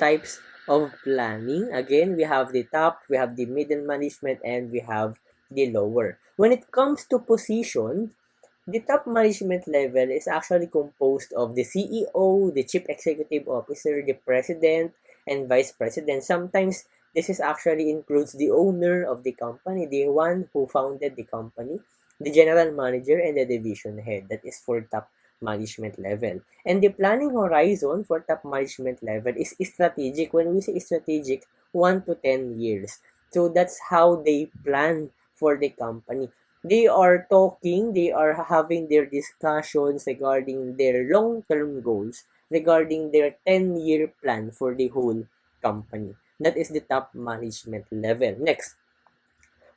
types of planning. Again, we have the top, we have the middle management, and we have the lower. When it comes to position, the top management level is actually composed of the CEO, the Chief Executive Officer, the President, and Vice President. Sometimes this is actually includes the owner of the company, the one who founded the company, the general manager, and the division head. That is for top management level. And the planning horizon for top management level is strategic. When we say strategic, 1 to 10 years. So that's how they plan for the company. They are talking, they are having their discussions regarding their long-term goals, regarding their 10-year plan for the whole company. That is the top management level. Next,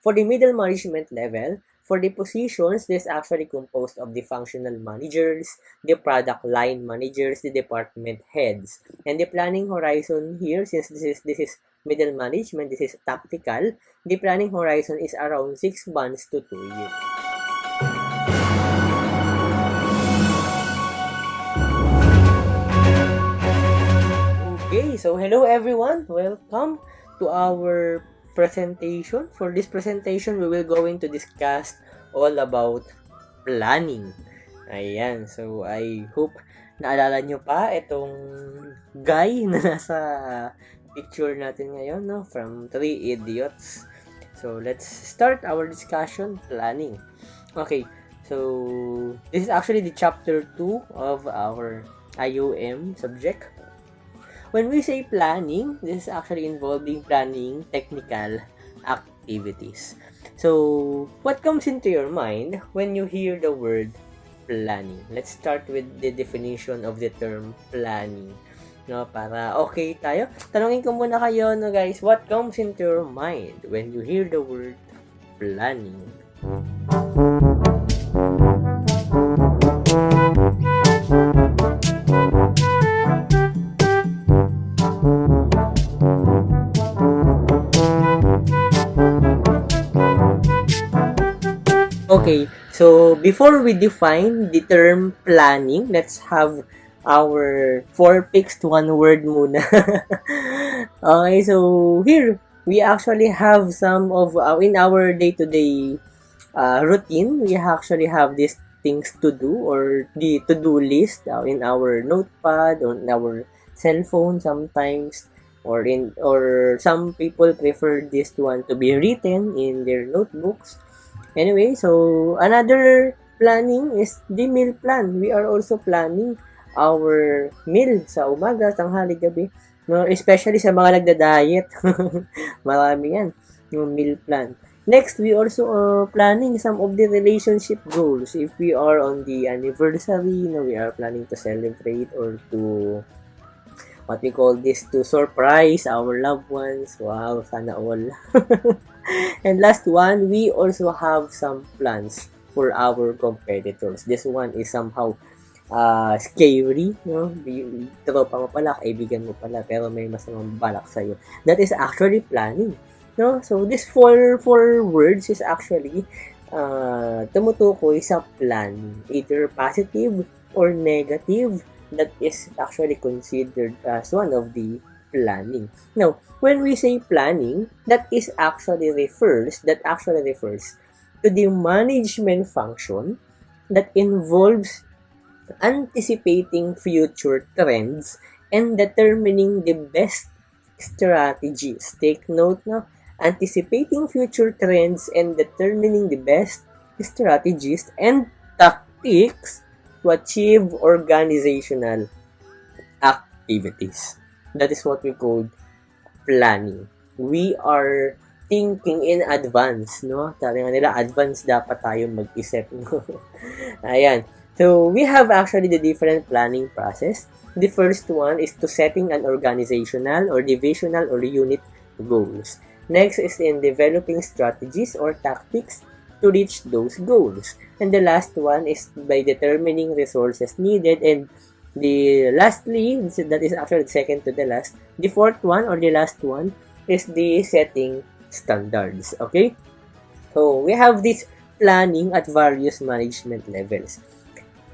for the middle management level, for the positions, this is actually composed of the functional managers, the product line managers, the department heads. And the planning horizon here, since this is middle management, this is tactical, the planning horizon is around 6 months to 2 years. Okay, so hello everyone. Welcome to our presentation. For this presentation, we will going to discuss all about planning. Ayan, so I hope naalala nyo pa itong guy na nasa picture natin ngayon, no? From 3 Idiots. So let's start our discussion, planning. Okay, so this is actually the chapter 2 of our IOM subject. When we say planning, this is actually involving planning technical activities. So, what comes into your mind when you hear the word planning? Let's start with the definition of the term planning. No, para okay tayo. Tanungin ko muna kayo, no guys, what comes into your mind when you hear the word planning? Okay, so before we define the term planning, let's have our 4 picks to 1 word muna. Okay, so here, we actually have some of, in our day-to-day routine, we actually have these things to do or the to-do list in our notepad, on our cell phone sometimes, or some people prefer this one to be written in their notebooks. Anyway, so another planning is the meal plan. We are also planning our meal sa umaga, tanghali, gabi. No, especially sa mga nagda-diet. Marami yan, yung meal plan. Next, we also are planning some of the relationship goals. If we are on the anniversary, we are planning to celebrate or to what we call this, to surprise our loved ones. Wow, sana all. And last one, we also have some plans for our competitors. This one is somehow scary, no? Tropa mo pala, kaibigan mo pala, pero may masamang balak sa'yo. That is actually planning, no? So, this four words is actually tumutukoy sa planning, either positive or negative. That is actually considered as one of the planning. Now, when we say planning, that actually refers to the management function that involves anticipating future trends and determining the best strategies. Take note now, anticipating future trends and determining the best strategies and tactics to achieve organizational activities. That is what we call planning. We are thinking in advance, no? Sabi nga nila, advance dapat tayo mag-isip. Ayan. So, we have actually the different planning process. The first one is to setting an organizational or divisional or unit goals. Next is in developing strategies or tactics to reach those goals. And the last one is by determining resources needed, and lastly, that is actually second to the last, the fourth one or the last one is the setting standards. Okay? So, we have this planning at various management levels.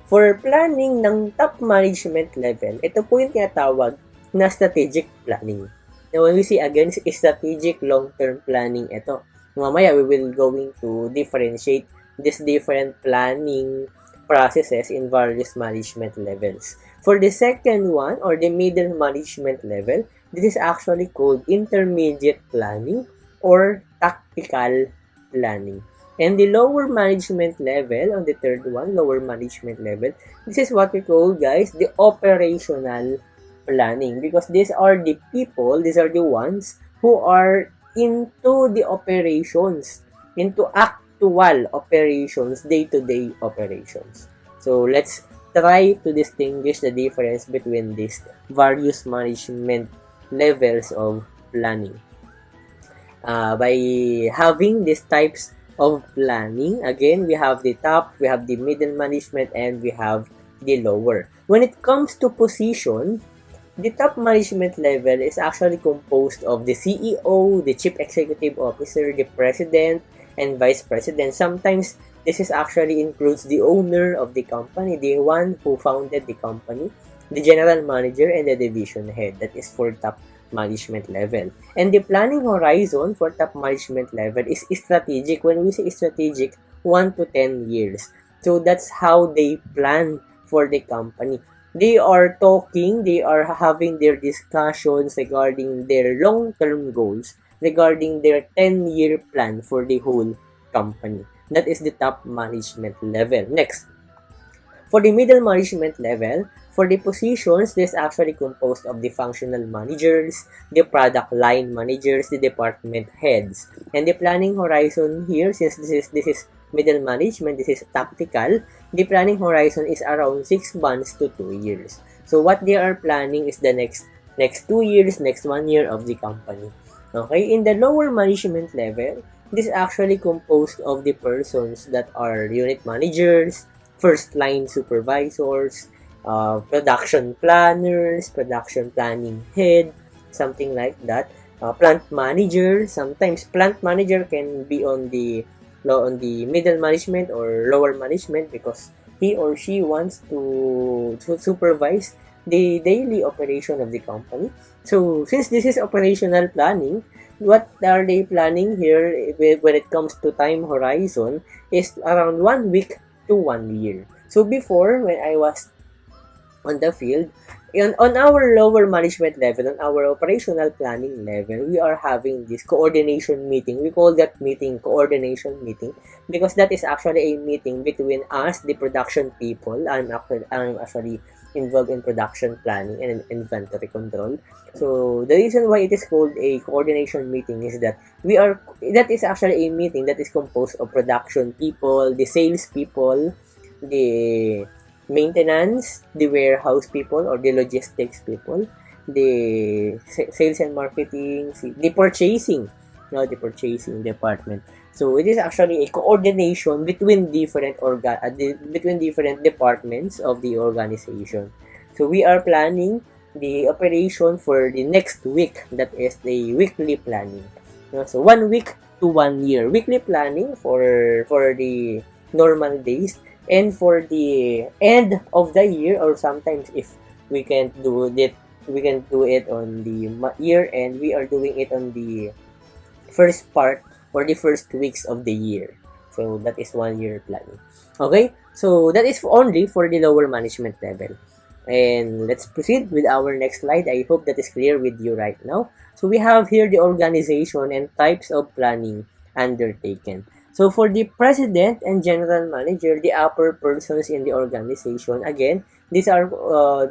For planning ng top management level, ito po yung tinatawag na strategic planning. Now, when we say again, strategic long-term planning, ito. Mamaya, we will going to differentiate these different planning processes in various management levels. For the second one, or the middle management level, this is actually called intermediate planning or tactical planning. And the lower management level, on the third one, lower management level, this is what we call, guys, the operational planning. Because these are the people, these are the ones who are into the operations, into actual operations, day-to-day operations. So let's try to distinguish the difference between these various management levels of planning. By having these types of planning, again, we have the top, we have the middle management, and we have the lower. When it comes to position, the top management level is actually composed of the CEO, the Chief Executive Officer, the President, and Vice President. Sometimes this is actually includes the owner of the company, the one who founded the company, the general manager, and the division head. That is for top management level. And the planning horizon for top management level is strategic. When we say strategic, 1 to 10 years. So that's how they plan for the company. They are talking, they are having their discussions regarding their long-term goals, regarding their 10-year plan for the whole company. That is the top management level. Next, for the middle management level, for the positions, this is actually composed of the functional managers, the product line managers, the department heads. And the planning horizon here, since this is middle management, this is tactical, the planning horizon is around 6 months to 2 years. So what they are planning is the next 2 years, next 1 year of the company. Okay, in the lower management level, this is actually composed of the persons that are unit managers, first line supervisors, production planners, production planning head, something like that. Plant manager, sometimes plant manager can be on the middle management or lower management because he or she wants to supervise the daily operation of the company. So since this is operational planning, what are they planning here when it comes to time horizon is around 1 week to 1 year. So before, when I was on the field, on our lower management level, on our operational planning level, we are having this coordination meeting. We call that meeting coordination meeting because that is actually a meeting between us, the production people. I'm actually involved in production planning and inventory control. So the reason why it is called a coordination meeting is that that is actually a meeting that is composed of production people, the sales people, the maintenance, the warehouse people or the logistics people, the sales and marketing, the purchasing, the purchasing department. So it is actually a coordination between between different departments of the organization. So we are planning the operation for the next week. That is the weekly planning. So 1 week to 1 year. Weekly planning for the normal days. And for the end of the year, or sometimes if we can do it, on the year end. We are doing it on the first part or the first weeks of the year. So that is 1 year planning. Okay, so that is only for the lower management level. And let's proceed with our next slide. I hope that is clear with you right now. So we have here the organization and types of planning undertaken. So for the president and general manager, the upper persons in the organization, again, these are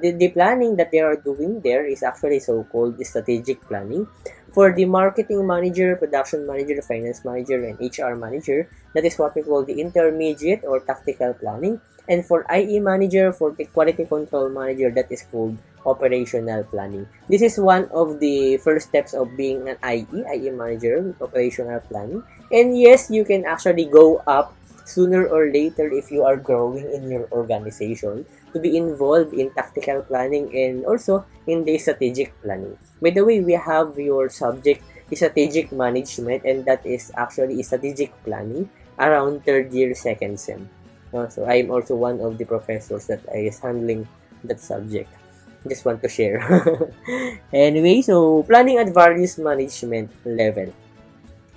the planning that they are doing there is actually so-called strategic planning. For the marketing manager, production manager, finance manager, and HR manager, that is what we call the intermediate or tactical planning. And for IE manager, for the quality control manager, that is called operational planning. This is one of the first steps of being an IE manager, operational planning. And yes, you can actually go up sooner or later if you are growing in your organization to be involved in tactical planning and also in the strategic planning. By the way, we have your subject strategic management, and that is actually strategic planning around third year, second sem. So I am also one of the professors that is handling that subject. Just want to share. Anyway, so planning at various management level.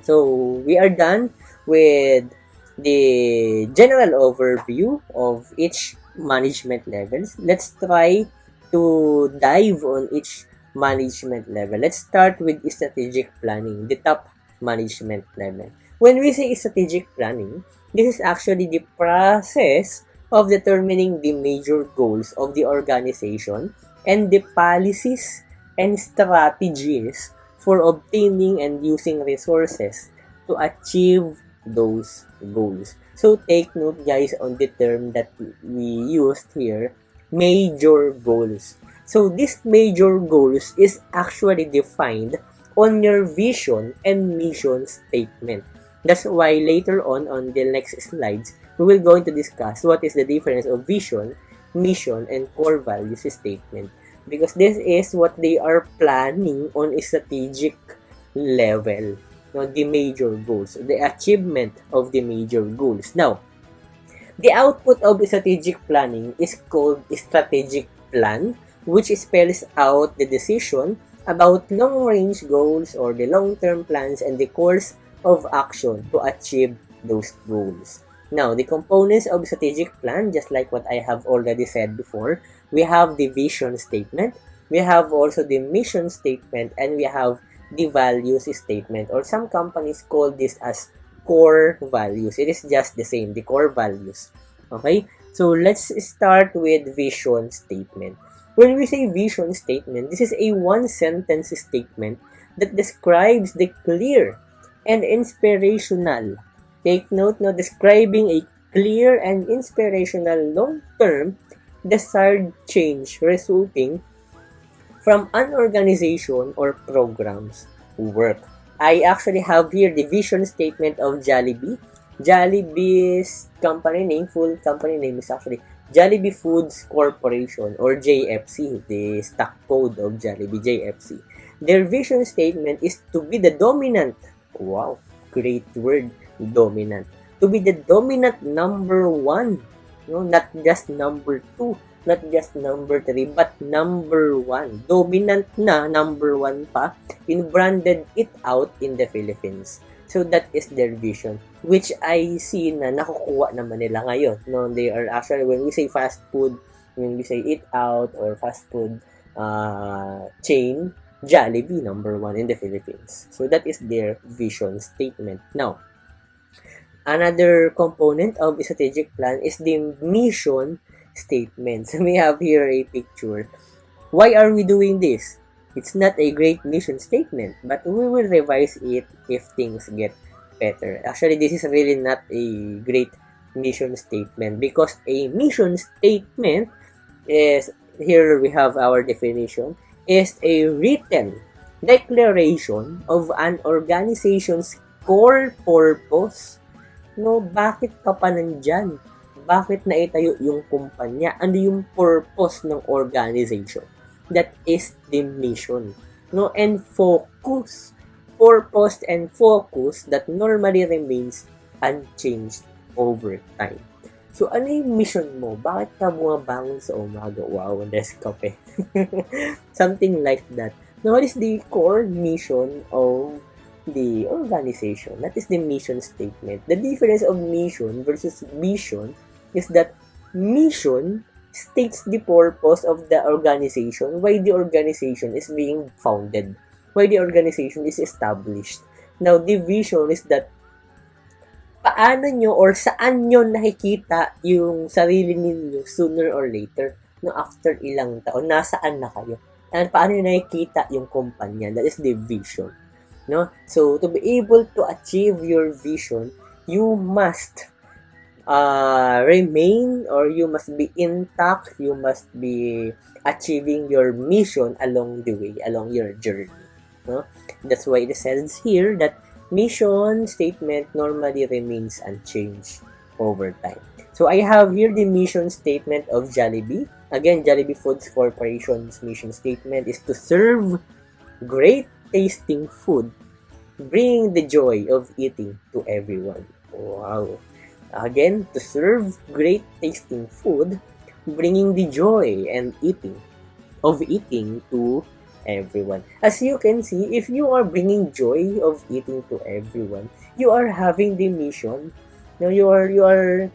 So we are done with the general overview of each management levels. Let's try to dive on each management level. Let's start with strategic planning, the top management level. When we say strategic planning, this is actually the process of determining the major goals of the organization and the policies and strategies for obtaining and using resources to achieve those goals. So take note guys on the term that we used here, major goals. So this major goals is actually defined on your vision and mission statement. That's why later on the next slides, we will going to discuss what is the difference of vision, mission, and core values statement. Because this is what they are planning on a strategic level. The major goals, the achievement of the major goals. Now, the output of strategic planning is called strategic plan, which spells out the decision about long-range goals or the long-term plans and the course of action to achieve those goals. Now, the components of strategic plan, just like what I have already said before, we have the vision statement, we have also the mission statement, and we have the values statement, or some companies call this as core values. It is just the same, the core values. Okay? So, let's start with vision statement. When we say vision statement, this is a one-sentence statement that describes the clear and inspirational. Take note, no, describing a clear and inspirational long-term desired change resulting from an organization or program's work. I actually have here the vision statement of Jollibee. Jollibee's company name, full company name is actually Jollibee Foods Corporation or JFC, the stock code of Jollibee, JFC. Their vision statement is to be the dominant, wow, great word, dominant. To be the dominant number one, no, not just number two, not just number 3, but number 1. Dominant na, number 1 pa, in-branded it out in the Philippines. So that is their vision, which I see na nakukuha naman nila ngayon. No, they are actually, when we say fast food, when we say eat out or fast food chain, Jollibee number 1 in the Philippines. So that is their vision statement. Now, another component of a strategic plan is the mission statement. So we have here a picture. Why are we doing this? It's not a great mission statement, but we will revise it if things get better. Actually, this is really not a great mission statement because a mission statement is, here we have our definition, is a written declaration of an organization's core purpose. No, bakit ka pa nandyan? Bakit naitayo yung kumpanya? Ano yung purpose ng organization? That is the mission. No, and focus. Purpose and focus that normally remains unchanged over time. So, ano yung mission mo? Bakit ka bumabangon sa umaga? Wow, Nescafe. Something like that. Now, what is the core mission of the organization? That is the mission statement. The difference of mission versus vision is that mission states the purpose of the organization, why the organization is being founded, why the organization is established. Now, the vision is that paano nyo or saan nyo nakikita yung sarili ninyo sooner or later, no, after ilang taon, nasaan na kayo, and paano nyo nakikita yung kumpanya. That is the vision. No? So, to be able to achieve your vision, you must remain, or you must be intact, you must be achieving your mission along the way, along your journey. No? That's why it says here that mission statement normally remains unchanged over time. So I have here the mission statement of Jollibee. Again, Jollibee Foods Corporation's mission statement is to serve great tasting food, bringing the joy of eating to everyone. Wow. Again, to serve great tasting food, bringing the joy and eating of eating to everyone. As you can see, if you are bringing joy of eating to everyone, you are having the mission. No, you are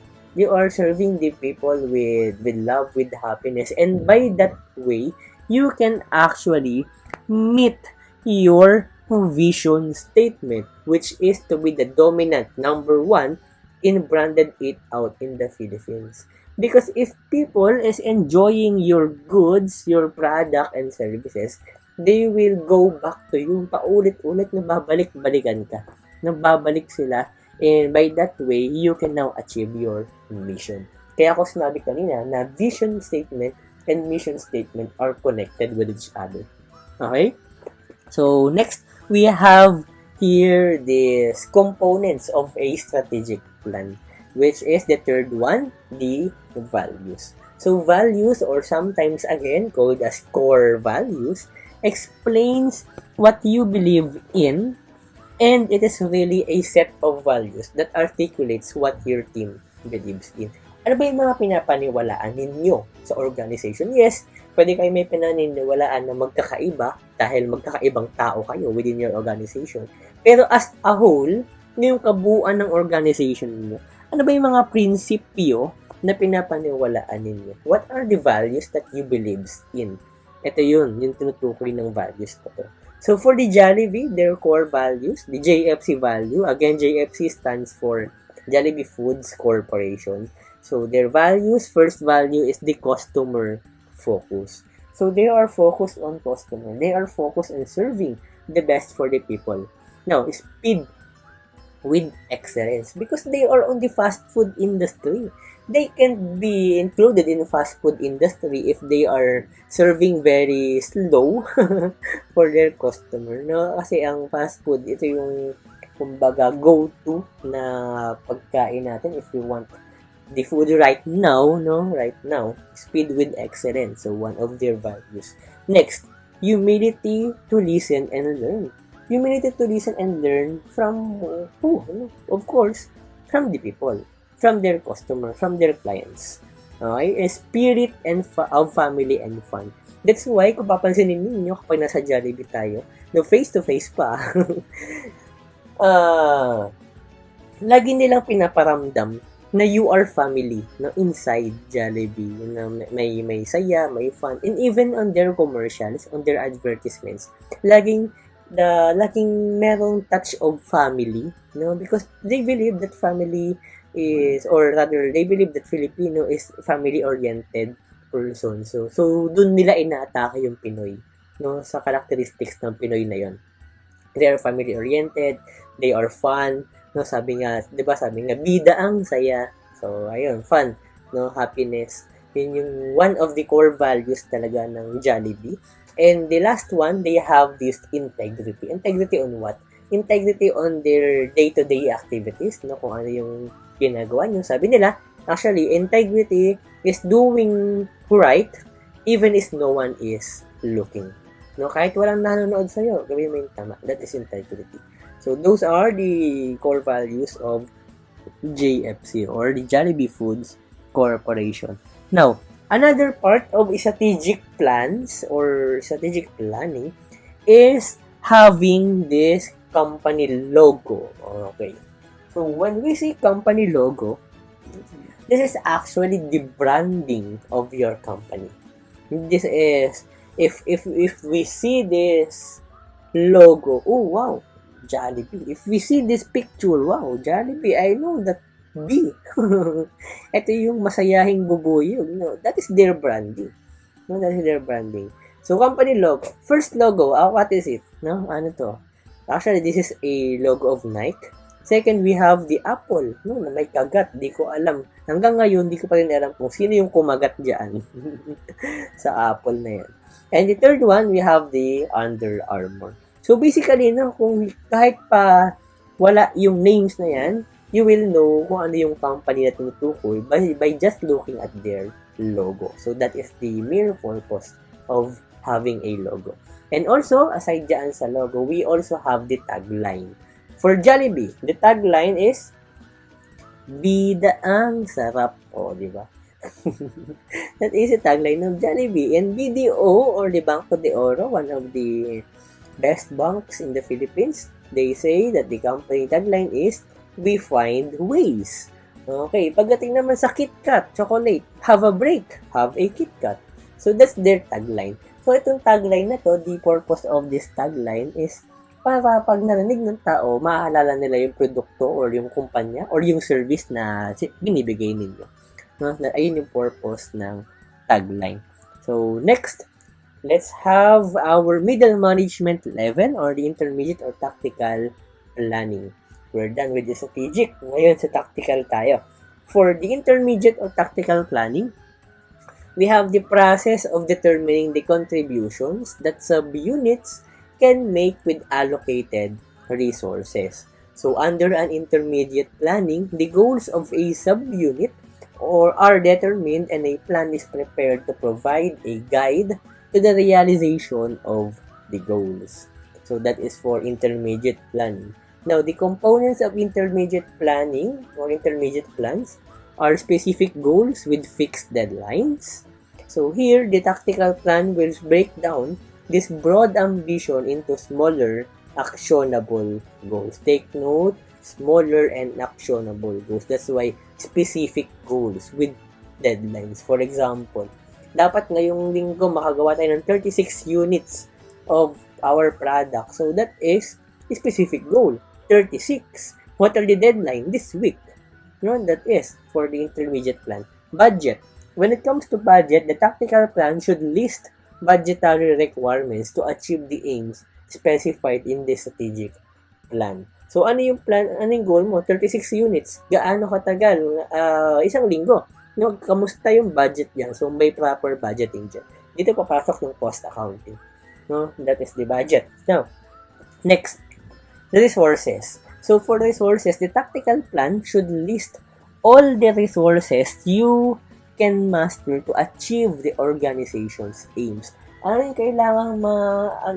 serving the people with love, with happiness, and by that way, you can actually meet your vision statement, which is to be the dominant number one in branded eat out in the Philippines. Because if people is enjoying your goods, your product and services, they will go back to you. Paulit-ulit na babalik-balikan ka. Nababalik sila. And by that way, you can now achieve your mission. Kaya ako sinabi kanina na vision statement and mission statement are connected with each other. Okay? So, next, we have here these components of a strategic plan, which is the third one, the values. So, values, or sometimes again called as core values, explains what you believe in, and it is really a set of values that articulates what your team believes in. Ano ba yung mga pinapaniwalaan ninyo sa organization? Yes, pwede kayo may pinaniniwalaan na magkakaiba dahil magkakaibang tao kayo within your organization. Pero as a whole, yung kabuuan ng organization niyo, ano ba yung mga prinsipyo na pinapaniwalaan ninyo? What are the values that you believes in? Ito yun, yung tinutukoy ng values na to. So for the Jollibee, their core values, the JFC value, again, JFC stands for Jollibee Foods Corporation. So their values, first value is the customer focus. So they are focused on customer. They are focused on serving the best for the people. Now, speed with excellence because they are on the fast food industry. They can be included in the fast food industry if they are serving very slow for their customer. No? Kasi ang fast food, ito yung kumbaga go-to na pagkain natin if you want the food right now, speed with excellence. So, one of their values. Next, humility to listen and learn. Humility to listen and learn from who? Of course, from the people, from their customer, from their clients. Okay? A spirit of family and fun. That's why, kung papansinin ninyo, kapag nasa Jollibee tayo, no, face-to-face pa, lagi nilang pinaparamdam na you are family, no, inside Jollibee, na may saya, may fun, and even on their commercials, on their advertisements, laging merong touch of family, no, because they believe that family is, or rather, they believe that Filipino is family-oriented person. So dun nila inaatake yung Pinoy, no, sa characteristics ng Pinoy na yon. They are family-oriented, they are fun, no, sabi nga, bida ang saya. So, ayun, fun, no, happiness. Yun yung one of the core values talaga ng Jollibee. And the last one, they have this integrity. Integrity on what? Integrity on their day-to-day activities, no, kung ano yung ginagawa nyo. Sabi nila, actually, integrity is doing right even if no one is looking. No, kahit walang nanonood sa'yo, gawin mo yung tama. That is integrity. So, those are the core values of JFC or the Jollibee Foods Corporation. Now, another part of strategic plans or strategic planning is having this company logo. Okay. So, when we see company logo, this is actually the branding of your company. This is, if we see this logo, oh wow, Jollibee. If we see this picture, wow, Jollibee, I know that B. Ito yung masayahing bubuyog. No, that is their branding. No, that is their branding. So, company logo. First logo, what is it? No, ano to? Actually, this is a logo of Nike. Second, we have the apple. No, na may kagat. Di ko alam. Hanggang ngayon, di ko pa rin alam kung sino yung kumagat dyan sa apple na yan. And the third one, we have the Under Armour. So, basically, no, kung kahit pa wala yung names na yan, you will know kung ano yung company na tinutukoy by just looking at their logo. So, that is the mere purpose of having a logo. And also, aside dyan sa logo, we also have the tagline. For Jollibee, the tagline is, bida ang sarap. O, di ba? That is a tagline of Jollibee. And BDO, or the Banco de Oro, one of the best banks in the Philippines, they say that the company tagline is, "We find ways." Okay, pagdating naman sa KitKat, chocolate, have a break, have a KitKat. So that's their tagline. So itong tagline na to, the purpose of this tagline is para pag narinig ng tao, maaalala nila yung produkto or yung kumpanya or yung service na binibigay ninyo. No? Ayun yung purpose ng tagline. So next, let's have our middle management level or the intermediate or tactical planning. We're done with the strategic. Ngayon sa tactical tayo. For the intermediate or tactical planning, we have the process of determining the contributions that subunits can make with allocated resources. So under an intermediate planning, the goals of a subunit are determined and a plan is prepared to provide a guide to the realization of the goals. So that is for intermediate planning. Now, the components of intermediate planning or intermediate plans are specific goals with fixed deadlines. So here, the tactical plan will break down this broad ambition into smaller, actionable goals. Take note, smaller and actionable goals. That's why specific goals with deadlines. For example, dapat ngayong linggo makagawa tayo ng 36 units of our product. So that is a specific goal. 36. What are the deadline this week? That is for the intermediate plan. Budget. When it comes to budget, the tactical plan should list budgetary requirements to achieve the aims specified in the strategic plan. So, ano yung plan? Ano yung goal mo? 36 units. Gaano katagal? Isang linggo. Kamusta yung budget yan? So, may proper budgeting dyan. Dito papasok yung cost accounting. That is the budget. Now, next, the resources. So, for resources, the tactical plan should list all the resources you can master to achieve the organization's aims. Ano yung kailangan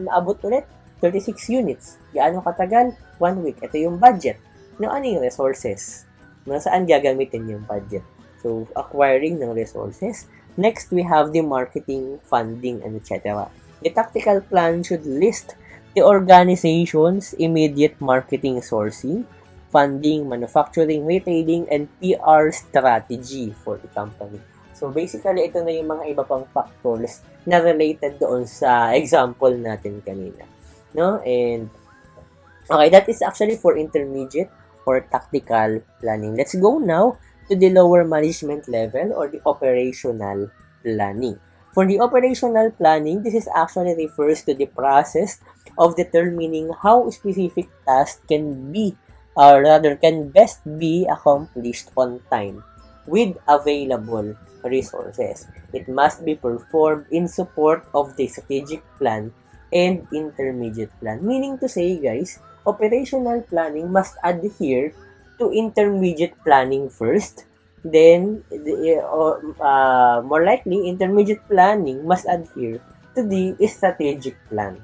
maabot ulit? 36 units. Gaano katagal? 1 week. Ito yung budget. Ano yung resources? Saan gagamitin yung budget? So, acquiring ng resources. Next, we have the marketing, funding, and etc. The tactical plan should list the organization's immediate marketing sourcing, funding, manufacturing, retailing, and PR strategy for the company. So, basically, ito na yung mga iba pang factors na related doon sa example natin kanina. And, okay, that is actually for intermediate or tactical planning. Let's go now to the lower management level or the operational planning. For the operational planning, this is actually refers to the process of determining how specific tasks can be or rather can best be accomplished on time with available resources. It must be performed in support of the strategic plan and intermediate plan. Meaning to say, guys, operational planning must adhere to intermediate planning first. Then, more likely, intermediate planning must adhere to the strategic plan.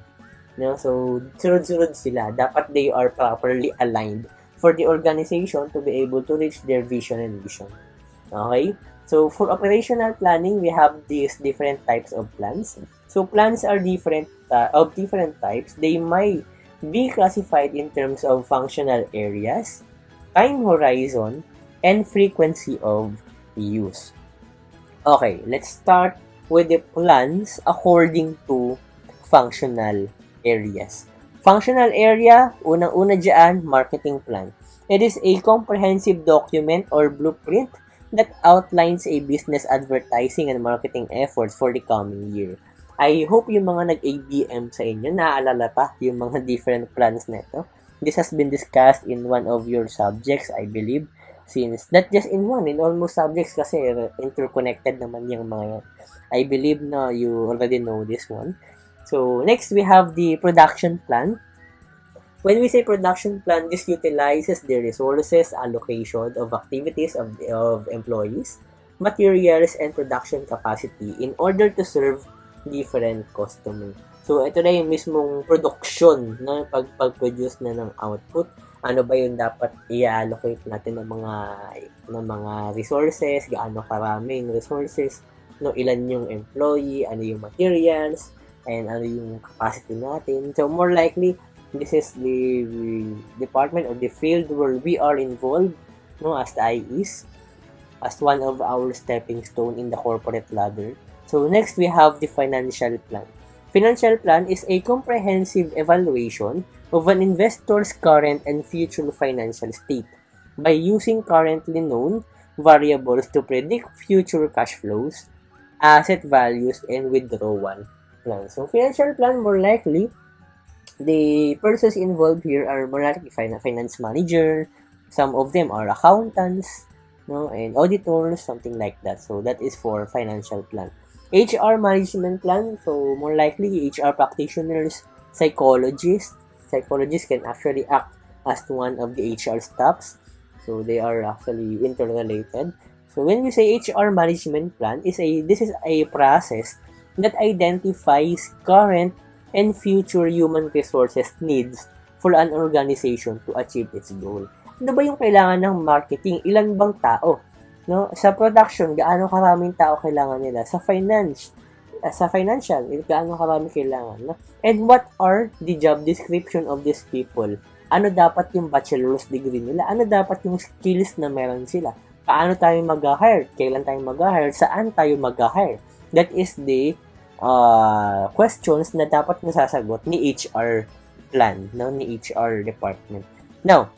So, sunod-sunod sila. Dapat they are properly aligned for the organization to be able to reach their vision and mission. Okay? So, for operational planning, we have these different types of plans. So, plans are different types. They might be classified in terms of functional areas, time horizon, and frequency of use. Okay, let's start with the plans according to functional areas. Functional area, unang-una dyan, marketing plan. It is a comprehensive document or blueprint that outlines a business advertising and marketing efforts for the coming year. I hope yung mga nag-ABM sa inyo, naaalala pa yung mga different plans neto. This has been discussed in one of your subjects, I believe. Since, not just in one, in almost subjects kasi interconnected naman yung mga yan. I believe na you already know this one. So, next we have the production plan. When we say production plan, this utilizes the resources, allocation of activities of employees, materials, and production capacity in order to serve different customers. So, ito na yung mismong production na pag-produce na ng output. ano ba yung dapat i-allocate natin ng mga resources, gaano karaming resources, no, ilan yung employee, ano yung materials, and ano yung capacity natin. So more likely, this is the department or the field where we are involved, no, as the IEs, as one of our stepping stone in the corporate ladder. So next, we have the financial plan. Financial plan is a comprehensive evaluation of an investor's current and future financial state by using currently known variables to predict future cash flows, asset values, and withdrawal plans. So financial plan, more likely, the persons involved here are more likely finance manager, some of them are accountants, no, and auditors, something like that. So that is for financial plan. HR management plan, so more likely HR practitioners, psychologists. Psychologists can actually act as one of the HR staffs. So they are actually interrelated. So when we say HR management plan, this is a process that identifies current and future human resources needs for an organization to achieve its goal. Ano ba yung kailangan ng marketing? Ilan bang tao? No? Sa production, gaano karaming tao kailangan nila? Sa financial, gaano karami kailangan? No? And what are the job description of these people? Ano dapat yung bachelor's degree nila? Ano dapat yung skills na meron sila? Paano tayo mag-hire? Kailan tayo mag-hire? Saan tayo mag-hire? That is the questions na dapat nasasagot ni HR plan, no, ni HR department. Now,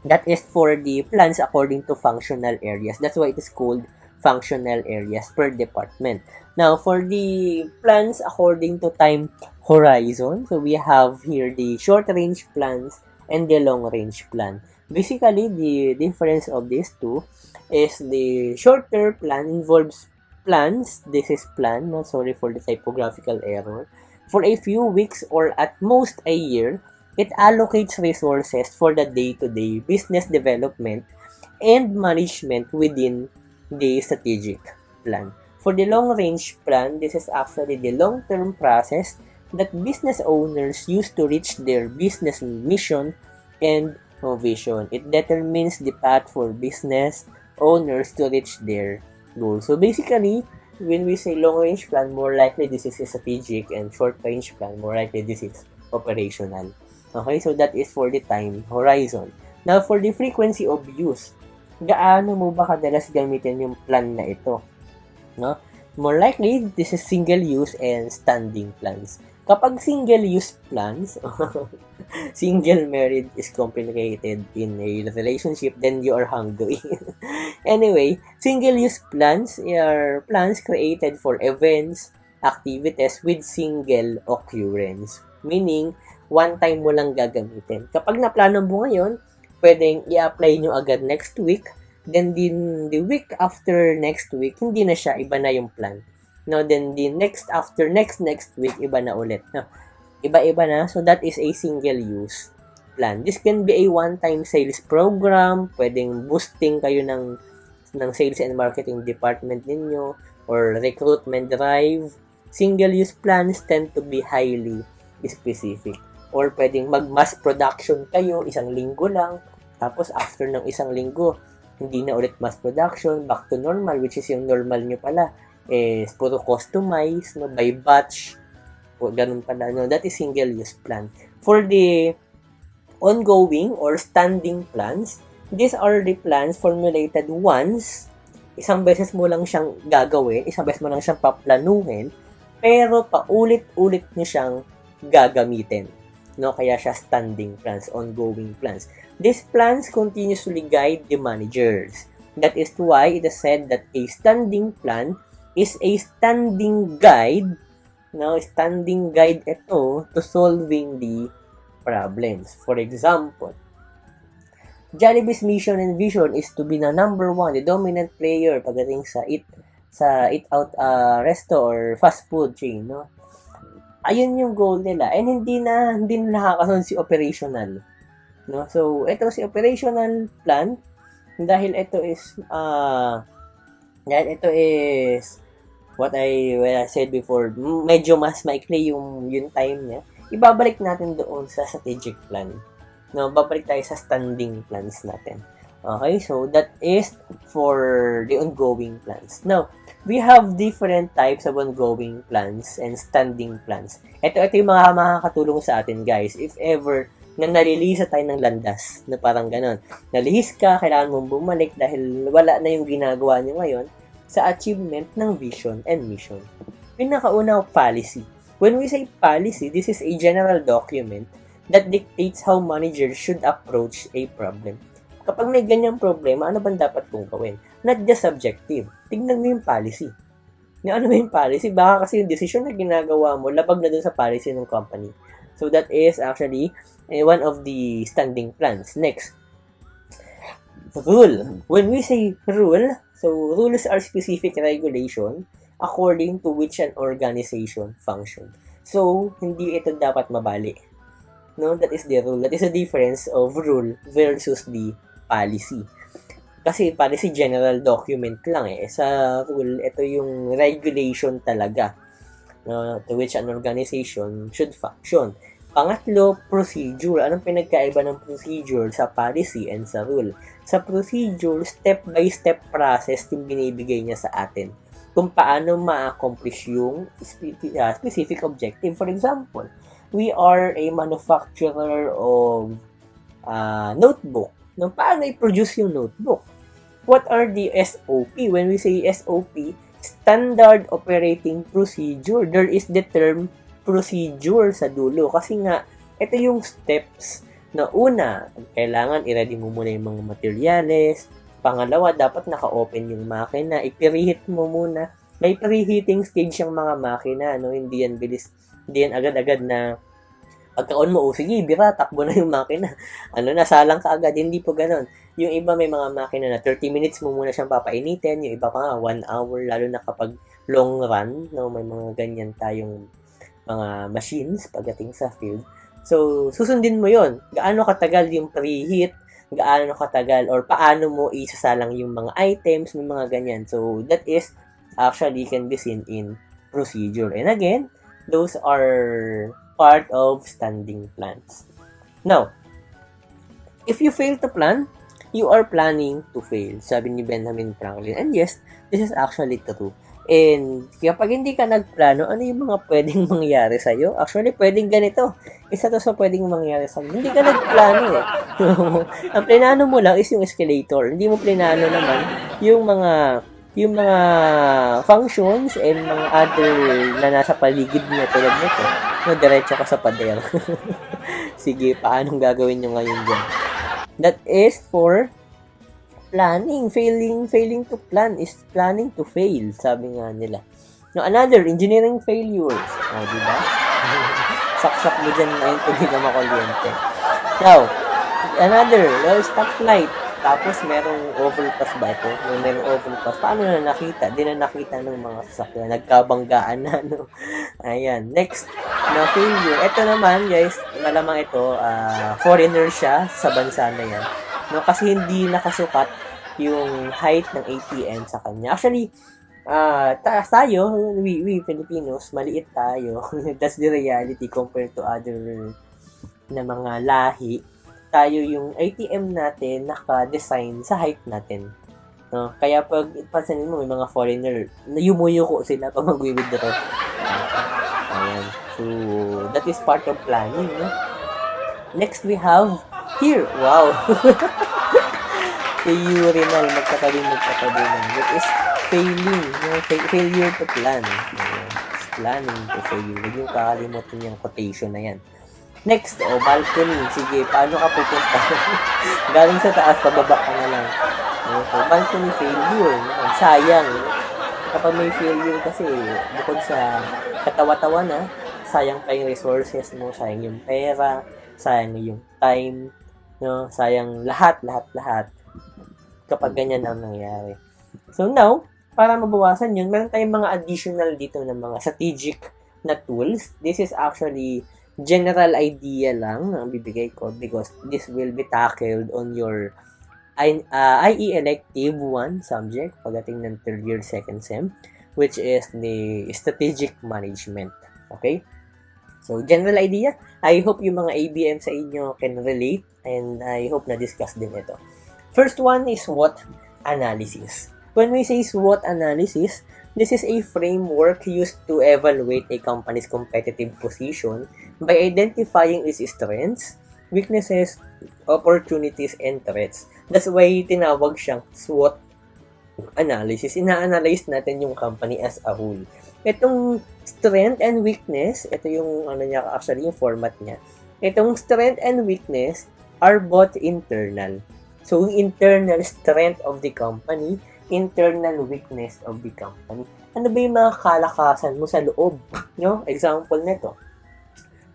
that is for the plans according to functional areas. That's why it is called functional areas per department. Now, for the plans according to time horizon, so we have here the short-range plans and the long-range plan. Basically, the difference of these two is the shorter plan involves plans, this is plan, no, sorry for the typographical error, for a few weeks or at most a year. It allocates resources for the day-to-day business development and management within the strategic plan. For the long-range plan, this is actually the long-term process that business owners use to reach their business mission and vision. It determines the path for business owners to reach their goal. So basically, when we say long-range plan, more likely this is strategic, and short-range plan, more likely this is operational. Okay, so that is for the time horizon. Now, for the frequency of use, gaano mo ba kadalas gamitin yung plan na ito? No? More likely, this is single-use and standing plans. Kapag single-use plans, single married is complicated in a relationship, then you are hungry. Anyway, single-use plans are plans created for events, activities with single occurrence. Meaning, one time mo lang gagamitin. Kapag naplano mo ngayon, pwedeng i-apply nyo agad next week, then din the week after next week, hindi na siya, iba na yung plan. No, then the next after next week, iba na ulit. No, iba-iba na. So that is a single-use plan. This can be a one-time sales program. Pwedeng boosting kayo ng sales and marketing department ninyo or recruitment drive. Single-use plans tend to be highly specific. Or pwedeng mag-mass production kayo, isang linggo lang. Tapos after ng isang linggo, hindi na ulit mass production, back to normal, which is yung normal nyo pala. Puro customize, no, by batch, ganun pala, no, that is single-use plan. For the ongoing or standing plans, these are the plans formulated once, isang beses mo lang siyang gagawin, isang beses mo lang siyang paplanuhin, pero paulit-ulit nyo siyang gagamitin, no, kaya siya standing plans, ongoing plans. These plans continuously guide the managers. That is why it is said that a standing plan is a standing guide, no, standing guide ito to solving the problems. For example, Jollibee's mission and vision is to be the number one, the dominant player pagdating sa eat out resto or fast food chain, no. Ayun yung goal nila, and hindi na nakakasunod si operational, no. So ito si operational plan, dahil ito is what I said before, medyo mas maikli yung time niya, ibabalik natin doon sa strategic plan. No, babalik tayo sa standing plans natin. Okay, so that is for the ongoing plans. Now, we have different types of ongoing plans and standing plans. Ito yung mga makakatulong sa atin, guys. If ever na nalilisa tayo ng landas, na parang ganon. Nalihis ka, kailangan mong bumalik dahil wala na yung ginagawa nyo ngayon sa achievement ng vision and mission. Pinakauna, policy. When we say policy, this is a general document that dictates how managers should approach a problem. Kapag may ganyang problema, ano bang dapat kong gawin? Not just subjective. Tignan mo yung policy. Ano ba yung policy? Baka kasi yung decision na ginagawa mo, labag na dun sa policy ng company. So that is actually one of the standing plans. Next, rule. When we say rule, so rules are specific regulation according to which an organization function. So, hindi ito dapat mabali. No, that is the rule. That is the difference of rule versus the policy. Kasi policy general document lang eh. Sa rule, ito yung regulation talaga, no, to which an organization should function. Pangatlo, procedure. Anong pinagkaiba ng procedure sa policy and sa rule? Sa procedure, step-by-step process yung binibigay niya sa atin kung paano ma-accomplish yung specific objective. For example, we are a manufacturer of notebook. No, paano i-produce yung notebook? What are the SOP? When we say SOP, Standard Operating Procedure, there is the term procedure sa dulo. Kasi nga, ito yung steps na una, kailangan i-ready mo muna yung mga materyales. Pangalawa, dapat naka-open yung makina. I-preheat mo muna. May preheating stage yung mga makina, no? Hindi yan bilis. Hindi yan agad-agad na pagka-on mo, sige, bira, takbo na yung makina. Nasalang ka agad. Hindi po ganon. Yung iba may mga makina na 30 minutes mo muna siyang papainitin. Yung iba pa nga, 1 hour, lalo na kapag long run, no? May mga ganyan tayong mga machines pagdating sa field. So, susundin mo yon. Gaano katagal yung preheat, gaano katagal, or paano mo isasalang yung mga items, may mga ganyan. So, that is actually can be seen in procedure. And again, those are part of standing plans. Now, if you fail to plan, you are planning to fail. Sabi ni Benjamin Franklin. And yes, this is actually true. And kapag hindi ka nagplano, ano yung mga pwedeng mangyari sa'yo? Actually, pwedeng ganito. Isa to sa pwedeng mangyari sa'yo. Hindi ka nagplano eh. Ang plinano mo lang is yung escalator. Hindi mo plinano naman yung mga functions and mga other na nasa paligid mo tulad nito. No, diretso ka sa pader. Sige, paanong gagawin nyo ngayon dyan? That is for planning. Failing to plan is planning to fail, sabi nga nila. No, another, engineering failures. Diba? Saksak mo dyan na yung hindi na makuryente. Now, another, stoplight. Tapos, merong overpass ba ito? Merong overpass. Paano na nakita? Di na nakita ng mga sasakyan. Nagkabanggaan na, no? Ayan. Next, na failure. Ito naman, guys, malamang ito, foreigner siya sa bansa na yan. No? Kasi hindi nakasukat yung height ng ATM sa kanya. Actually, taas tayo, we Filipinos, maliit tayo. That's the reality compared to other na mga lahi. Tayo yung ATM natin naka-design sa height natin. No? Kaya pag pansinin mo, may mga foreigner, yumuyuko sila pag mag-withdraw. Ayan. So, that is part of planning. No? Next, we have here. Wow! Urinal, magkatabi. That is failing. No? Failure to plan. Planning to fail. Huwag yung kakalimutan yung quotation na yan. Next, balcony. Sige, paano ka pupunta? Galing sa taas, pababa ka na lang. So, balcony failure. Sayang. Kapag may failure kasi, bukod sa katawa-tawa na, sayang pa yung resources mo, sayang yung pera, sayang yung time, no? Sayang lahat. Kapag ganyan ang nangyari. So now, para mabawasan yun, meron tayong mga additional dito ng mga strategic na tools. This is actually general idea lang ang bibigay ko because this will be tackled on your IE elective 1 subject pagdating ng 3rd year 2nd sem, which is the strategic management. Okay? So, general idea, I hope yung mga ABM sa inyo can relate and I hope na-discuss din ito. First one is SWOT analysis. When we say SWOT analysis, this is a framework used to evaluate a company's competitive position by identifying its strengths, weaknesses, opportunities, and threats. That's why tinawag siyang SWOT analysis. Ina-analyze natin yung company as a whole. Itong strength and weakness, ito yung actually yung format niya. Itong strength and weakness are both internal. So, yung internal strength of the company, internal weakness of the company. Ano ba yung mga kalakasan mo sa loob? No? Example nito.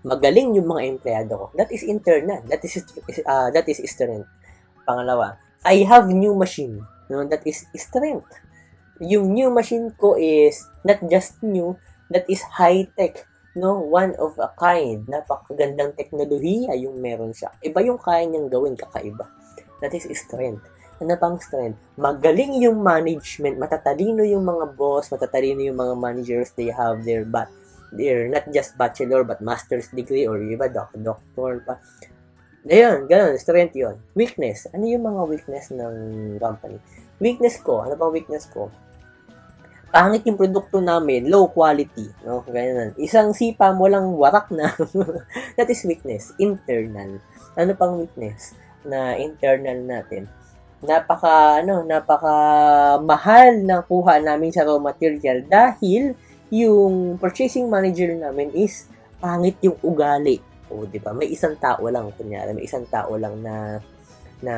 Magaling yung mga empleyado ko. That is internal. That is strength. Pangalawa, I have new machine. No, that is strength. Yung new machine ko is not just new, that is high-tech. No, one of a kind. Napakagandang teknolohiya yung meron siya. Iba yung kaya niyang gawin, kakaiba. That is strength. Ano pang strength? Magaling yung management, matatalino yung mga boss, matatalino yung mga managers, they have they're not just bachelor but master's degree or iba doctor pa. Ayun, ganun, strength yun. Weakness. Ano yung mga weakness ng company? Weakness ko, ano bang weakness ko? Pangit yung produkto namin, low quality. No? Ganyan. Isang sipa mo lang warak na. That is weakness. Internal. Ano pang weakness na internal natin? Napaka mahal na kuha namin sa raw material dahil yung purchasing manager namin is pangit yung ugali. O, di ba? May isang tao lang, kunyari, na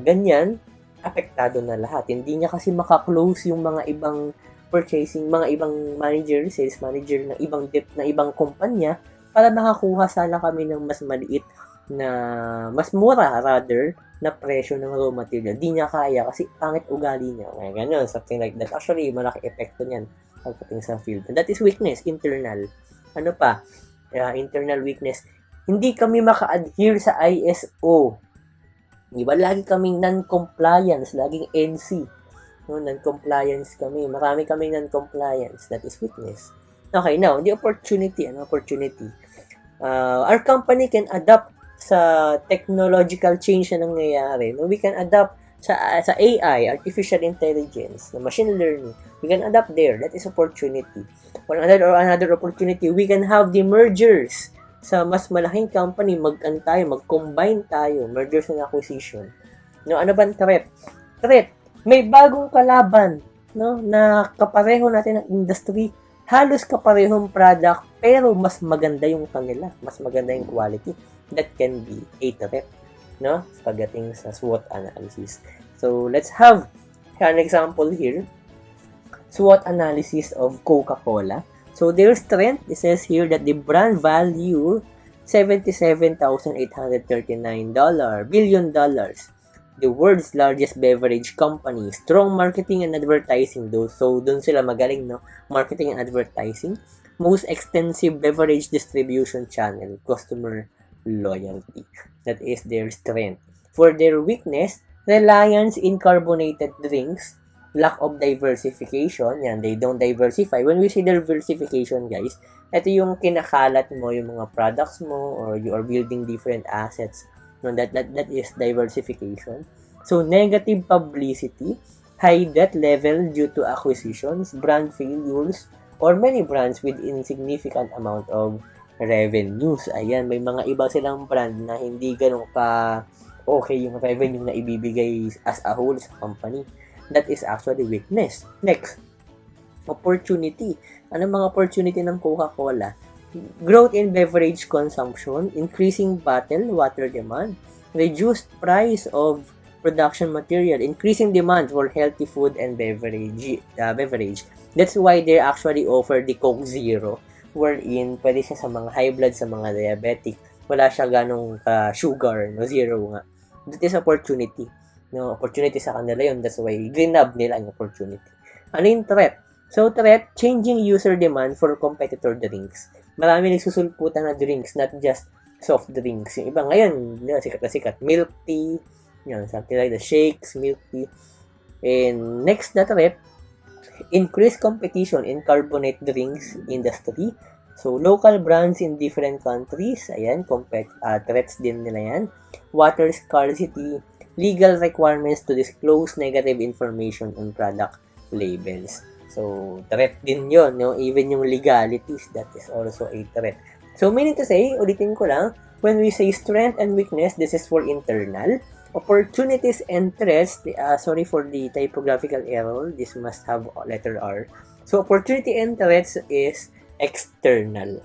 ganyan, apektado na lahat. Hindi niya kasi makaklose yung mga ibang mga ibang manager, sales manager ng ibang kumpanya para makakuha sana kami ng mas maliit na, mas mura rather, na presyo ng raw material. Di niya kaya kasi pangit ugali niya. Ganyan, something like that. Actually, malaki epekto niyan pagdating sa field. And that is weakness, internal. Ano pa? Internal weakness. Hindi kami maka-adhere sa ISO. Di ba? Lagi kaming non-compliance, laging NC. No, non-compliance kami. Marami kaming non-compliance. That is weakness. Okay, now, the opportunity. Ano opportunity? Our company can adapt sa technological change na nangyayari. No, we can adapt sa AI, artificial intelligence, machine learning. We can adapt there. That is opportunity. Another opportunity, we can have the mergers sa mas malaking company, mag-combine tayo, mergers and acquisition. No, ano ba ang threat? May bagong kalaban, no, na kapareho natin ng industry, halos kaparehong product, pero mas maganda yung kanila, mas maganda yung quality. That can be a threat, no, pagdating sa SWOT analysis. So, let's have an example here. SWOT analysis of Coca-Cola. So, their strength, it says here that the brand value $77,839 billion. The world's largest beverage company. Strong marketing and advertising. So, dun sila magaling, no? Marketing and advertising. Most extensive beverage distribution channel. Customer loyalty. That is their strength. For their weakness, reliance in carbonated drinks, lack of diversification, yan, they don't diversify. When we say diversification, guys, ito yung kinakalat mo, yung mga products mo, or you are building different assets. No, that is diversification. So, negative publicity, high debt level due to acquisitions, brand failures, or many brands with insignificant amount of revenues. Ayan, may mga iba silang brand na hindi ganun ka okay yung revenue na ibibigay as a whole sa company. That is actually weakness. Next, opportunity. Ano mga opportunity ng Coca-Cola? Growth in beverage consumption, increasing bottled water demand, reduced price of production material, increasing demand for healthy food and beverage. That's why they actually offer the Coke Zero, wherein pwede siya sa mga high blood, sa mga diabetic. Wala siya ganong sugar, no, zero nga. That is opportunity. No, opportunity sa kanila yun. That's why grinab nila ang opportunity. Ano yung threat? So, threat, changing user demand for competitor drinks. Marami nagsusulputan na drinks, not just soft drinks. Yung iba ngayon, sikat na sikat. Milk tea, yun, something like the shakes, milk tea. And next na threat, increased competition in carbonate drinks industry, So, local brands in different countries, ayan, threats din nila yan. Water scarcity, legal requirements to disclose negative information on product labels. So, threat din yon, no? Even yung legalities, that is also a threat. So, meaning to say, ulitin ko lang, when we say strength and weakness, this is for internal. Opportunities and threats, sorry for the typographical error, this must have letter R. So, opportunity and threats is external.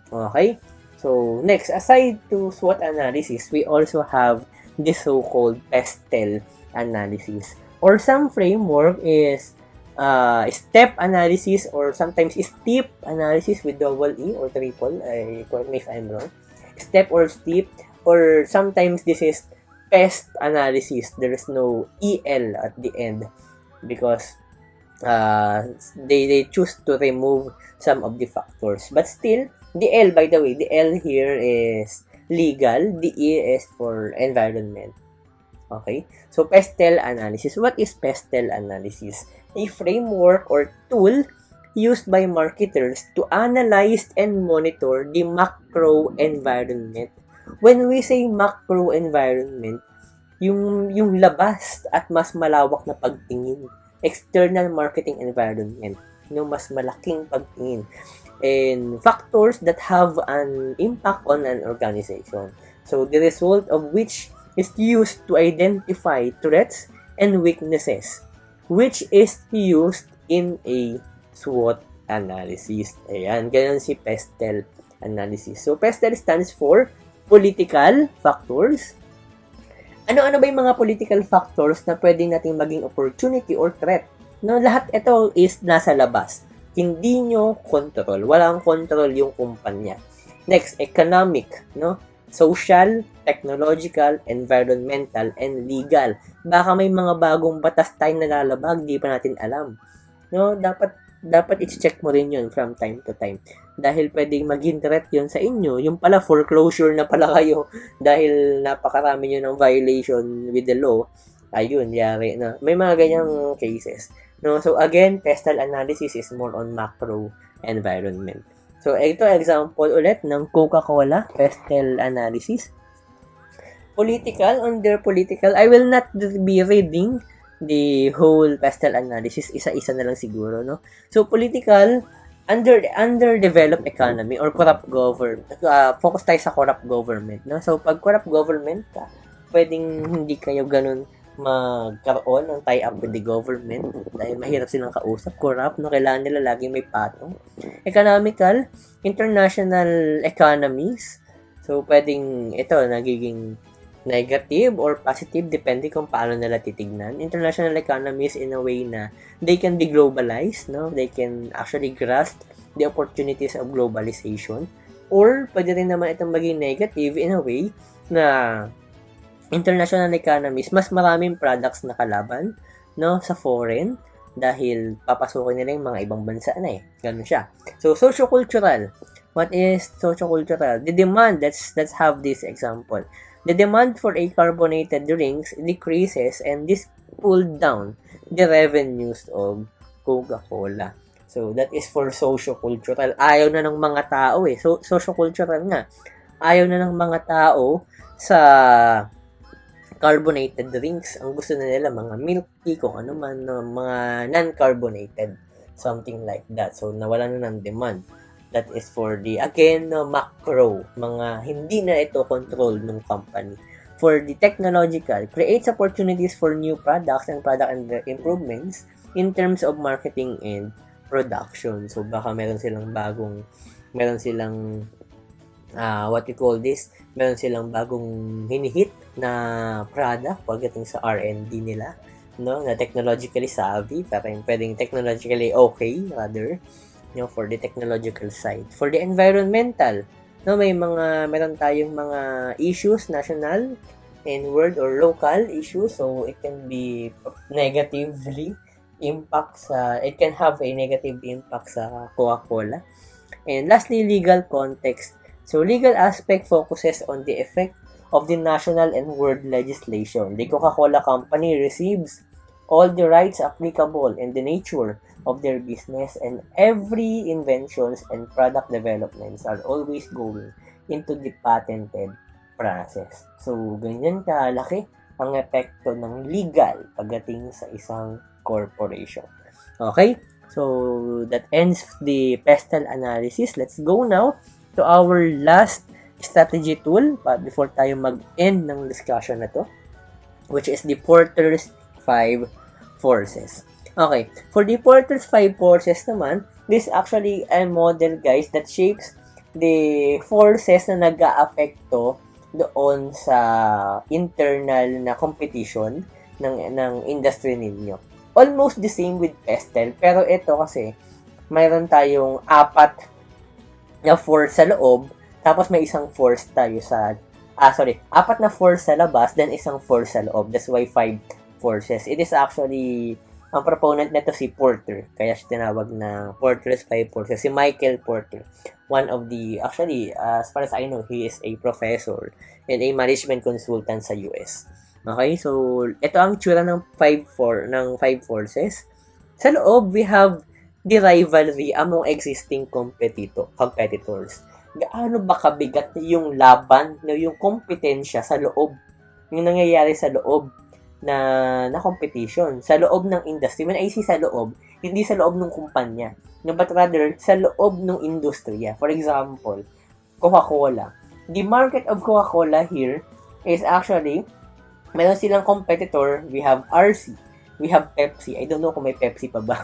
Okay? So, next, aside to SWOT analysis, we also have this so-called PESTEL analysis. Or some framework is step analysis or sometimes steep analysis with double E or triple. Correct me if I'm wrong. Step or steep, or sometimes this is PEST analysis. There is no EL at the end because they choose to remove some of the factors. But still, the L, by the way, the L here is legal. The E is for environment. Okay? So, PESTEL analysis. What is PESTEL analysis? A framework or tool used by marketers to analyze and monitor the macro environment. When we say macro environment, yung labas at mas malawak na pagtingin. External marketing environment, yung mas malaking pagtingin. And factors that have an impact on an organization. So, the result of which is used to identify threats and weaknesses, which is used in a SWOT analysis. Ayan, ganyan si PESTEL analysis. So, PESTEL stands for political factors. Ano-ano ba yung mga political factors na pwedeng nating maging opportunity or threat? No, lahat ito is nasa labas. Hindi nyo control. Walang control yung kumpanya. Next, economic, no? Social, technological, environmental, and legal. Baka may mga bagong batas tayong nalalabag, di pa natin alam. No, dapat i-check mo rin yun from time to time. Dahil pwedeng maging threat yun sa inyo. Yung pala, foreclosure na pala kayo dahil napakarami nyo ng violation with the law. Ayun, yari na. May mga ganyang cases. No? So, again, PESTEL analysis is more on macro environment. So, ito example ulit ng Coca-Cola PESTEL analysis. Political, under political, I will not be reading the whole PESTEL analysis, isa-isa na lang siguro, no? So, political, underdeveloped economy or corrupt government. Focus tayo sa corrupt government, no? So, pag corrupt government ka, pwedeng hindi kayo ganun magkaroon ng tie-up with the government dahil mahirap silang kausap, corrupt, no? Kailangan nila laging may patong. Economical, international economies. So, pwedeng ito, nagiging negative or positive depende kung paano nila titignan. International economies in a way na they can be globalized, no? They can actually grasp the opportunities of globalization. Or pwede rin naman itong maging negative in a way na international economies, mas maraming products na kalaban, no, sa foreign dahil papasukin nila yung mga ibang bansa na Ganun siya. So, sociocultural. What is sociocultural? The demand, let's have this example. The demand for a carbonated drinks decreases and this pulled down the revenues of Coca-Cola. So, that is for sociocultural. Ayaw na ng mga tao So, sociocultural nga. Ayaw na ng mga tao sa carbonated drinks. Ang gusto na nila, mga milk tea, kung ano man, mga non-carbonated. Something like that. So, nawala na ng demand. That is for the, again, macro. Mga hindi na ito control ng company. For the technological, creates opportunities for new products and product improvements in terms of marketing and production. So, baka meron silang what you call this, meron silang bagong hinihit na product pagdating sa R&D nila, no, na technologically savvy, parang pwedeng technologically okay, rather, for the technological side. For the environmental, no, meron tayong mga issues, national and world or local issues, so it can be negatively it can have a negative impact sa Coca-Cola. And lastly, legal context. So, legal aspect focuses on the effect of the national and world legislation. The Coca-Cola Company receives all the rights applicable and the nature of their business, and every inventions and product developments are always going into the patented process. So, ganyan kalaki ang epekto ng legal pagdating sa isang corporation. Okay? So, that ends the pestle analysis. Let's go now to our last strategy tool before tayo mag-end ng discussion na to, which is the Porter's 5 forces. Okay, for the Porter's 5 forces naman, this is actually a model, guys, that shapes the forces na nag-aapekto doon sa internal na competition ng industry ninyo. Almost the same with pestle, pero ito kasi mayroon tayong 4 na force sa loob, tapos may isang force tayo sa 4 na force sa labas, then isang force sa loob. That's why 5 forces. It is actually, ang proponent nito si Porter. Kaya siya tinawag na Porter's 5 forces. Si Michael Porter. One of the, actually, as far as I know, he is a professor and a management consultant sa US. Okay, so, ito ang tsura ng 5 forces. Sa loob, we have the rivalry among existing competitors. Gaano ba kabigat yung laban, yung kompetensya sa loob, yung nangyayari sa loob na competition, sa loob ng industry. When I say sa loob, hindi sa loob ng kumpanya, but rather sa loob ng industriya. For example, Coca-Cola. The market of Coca-Cola here is actually, meron silang competitor. We have RC, we have Pepsi. I don't know kung may Pepsi pa ba.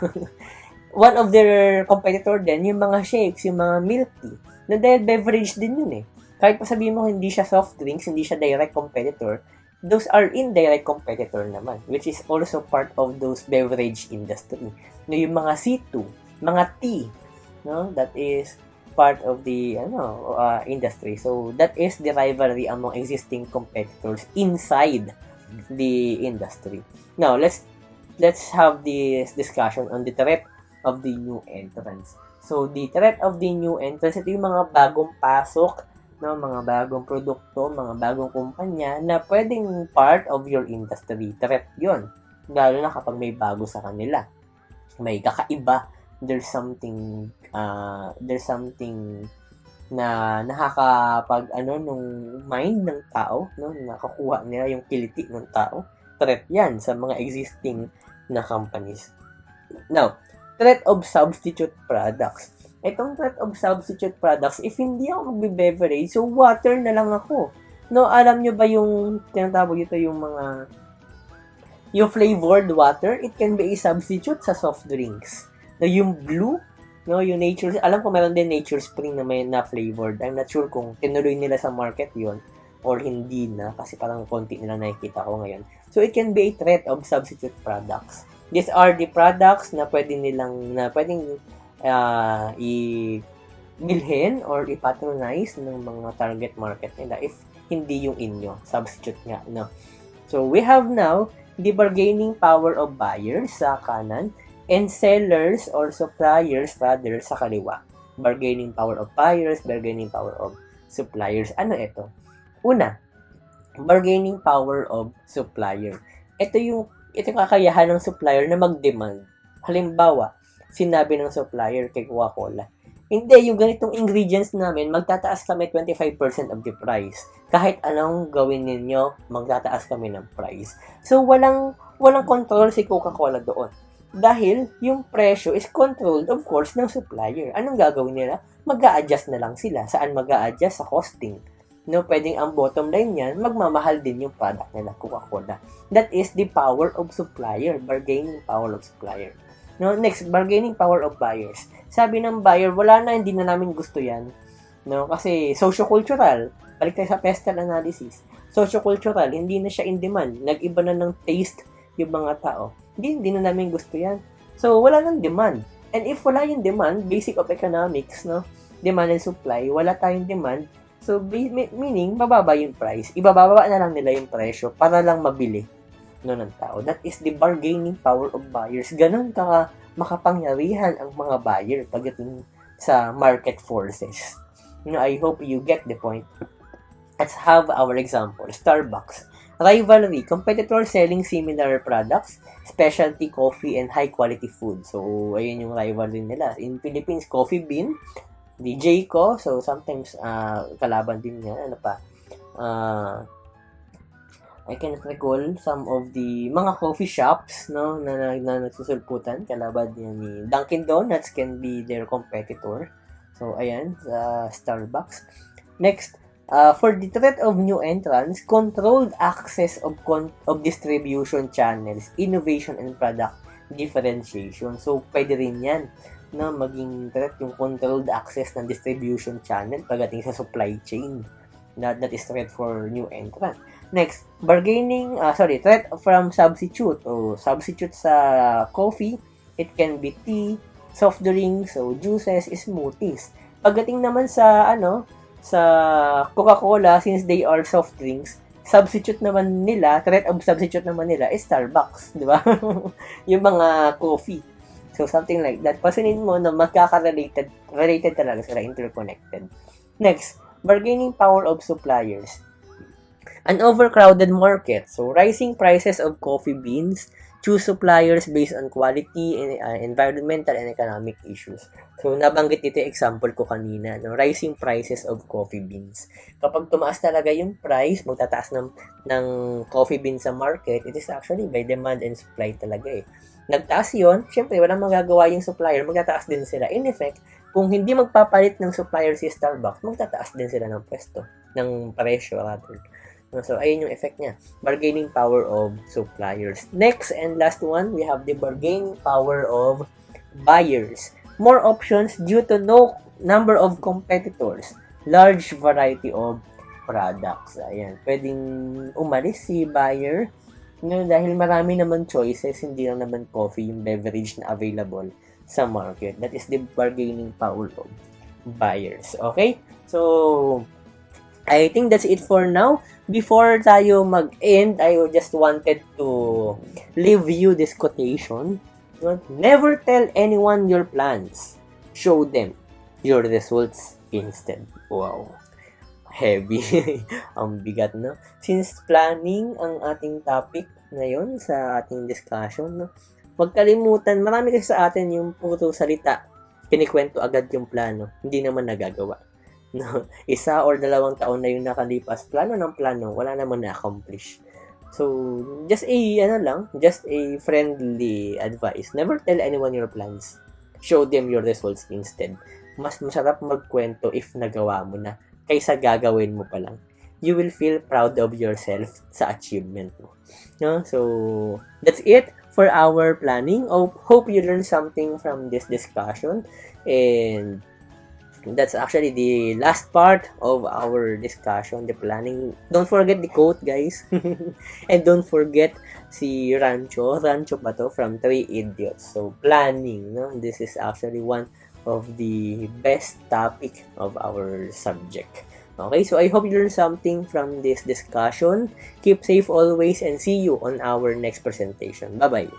One of their competitor din, yung mga shakes, yung mga milk tea. Na dahil beverage din yun eh. Kahit pa sabihin mo hindi siya soft drinks, hindi siya direct competitor, those are indirect competitor naman, which is also part of those beverage industry. No, yung mga C2, mga tea, no, that is part of the industry. So that is the rivalry among existing competitors inside the industry. Now let's have this discussion on the threat of the new entrants. So the threat of the new entrants, ito yung mga bagong pasok, no, mga bagong produkto, mga bagong kumpanya na pwedeng part of your industry. Threat yun. Lalo na kapag may bago sa kanila. May kakaiba. There's something na nakakapag nung mind ng tao, no, nakakuha nila yung kiliti ng tao. Threat yan sa mga existing na companies. Now, threat of substitute products. Itong threat of substitute products, if hindi ako magbe-beverage, so water na lang ako. No, alam nyo ba yung tinatawag ito yung flavored water, it can be a substitute sa soft drinks. No, yung blue, no, yung nature, alam ko meron din nature spring na may na flavored. I'm not sure kung tinuloy nila sa market yon or hindi na, kasi parang konti nilang nakikita ko ngayon. So it can be a threat of substitute products. These are the products na pwedeng i-bilhin or i-patronize ng mga target market nila if hindi yung inyo. Substitute nga, no? So, we have now the bargaining power of buyers sa kanan and sellers or suppliers rather sa kaliwa. Bargaining power of buyers, bargaining power of suppliers. Ano ito? Una, bargaining power of supplier. Ito yung kakayahan ng supplier na mag-demand. Halimbawa, sinabi ng supplier kay Coca-Cola, hindi, yung ganitong ingredients namin, magtataas kami 25% of the price. Kahit anong gawin ninyo, magtataas kami ng price. So, walang control si Coca-Cola doon. Dahil, yung presyo is controlled, of course, ng supplier. Anong gagawin nila? Mag-a-adjust na lang sila. Saan mag-a-adjust? Sa costing. No, pwedeng ang bottom line niyan, magmamahal din yung product nila, Coca-Cola. That is the power of supplier, bargaining power of supplier. No, next, bargaining power of buyers. Sabi ng buyer, wala na, hindi na namin gusto yan. No, kasi socio-cultural, balik tayo sa pestle analysis. Socio-cultural, hindi na siya in demand. Nag-iba na ng taste yung mga tao. Hindi na namin gusto yan. So, wala nang demand. And if wala yung demand, basic of economics, no, demand and supply, wala tayong demand. So, meaning, bababa yung price. Ibababa na lang nila yung presyo para lang mabili ng tao. That is the bargaining power of buyers. Ganun makapangyarihan ang mga buyer pagdating sa market forces. I hope you get the point. Let's have our example. Starbucks. Rivalry, competitors selling similar products, specialty coffee, and high-quality food. So, ayun yung rivalry nila. In Philippines, Coffee Bean, DJ ko. So, sometimes, kalaban din niya. Ano pa? I can recall some of the mga coffee shops, no, na nagsusulputan. Kalaban niya ni Dunkin' Donuts can be their competitor. So, ayan, Starbucks. Next, for the threat of new entrants, controlled access of distribution channels, innovation, and product differentiation. So, pwede rin yan na maging threat yung controlled access ng distribution channel pagdating sa supply chain. That is threat for new entrant. Next, threat from substitute. Substitute sa coffee, it can be tea, soft drinks, so juices, smoothies. Pagdating naman sa sa Coca-Cola, since they are soft drinks, threat of substitute naman nila is Starbucks, di ba? Yung mga coffee. So, something like that. Pasanin mo na related talaga sila, interconnected. Next, bargaining power of suppliers. An overcrowded market. So, rising prices of coffee beans, choose suppliers based on quality, environmental, and economic issues. So, nabanggit dito example ko kanina, no? Rising prices of coffee beans. Kapag tumaas talaga yung price, magtataas ng coffee beans sa market, it is actually by demand and supply talaga eh. Nagtaas yun, syempre, walang magagawa yung supplier, magtataas din sila. In effect, kung hindi magpapalit ng supplier si Starbucks, magtataas din sila ng pwesto, ng presyo rather. So, ayun yung effect niya. Bargaining power of suppliers. Next and last one, we have the bargaining power of buyers. More options due to no number of competitors. Large variety of products. Ayan. Pwedeng umalis si buyer. Dahil marami naman choices, hindi lang naman coffee yung beverage na available sa market. That is the bargaining power of buyers. Okay? So, I think that's it for now. Before tayo mag-end, I just wanted to leave you this quotation. Never tell anyone your plans. Show them your results instead. Wow. Heavy. Ang bigat, no? Since planning ang ating topic ngayon sa ating discussion, no? Huwag kalimutan, marami kasi sa atin yung puro salita. Kinikwento agad yung plano. Hindi naman nagagawa. No, 1 or 2 taon na yung nakalipas, plano ng plano, wala naman na-accomplish. So, just a friendly advice. Never tell anyone your plans. Show them your results instead. Mas masarap magkwento if nagawa mo na, kaysa gagawin mo pa lang. You will feel proud of yourself sa achievement mo. No? So, that's it for our planning. Hope you learned something from this discussion. And that's actually the last part of our discussion, the planning. Don't forget the quote, guys. And don't forget si Rancho ba to? From 3 Idiots. So, planning, no? This is actually one of the best topic of our subject. Okay, so I hope you learned something from this discussion. Keep safe always and see you on our next presentation. Bye-bye.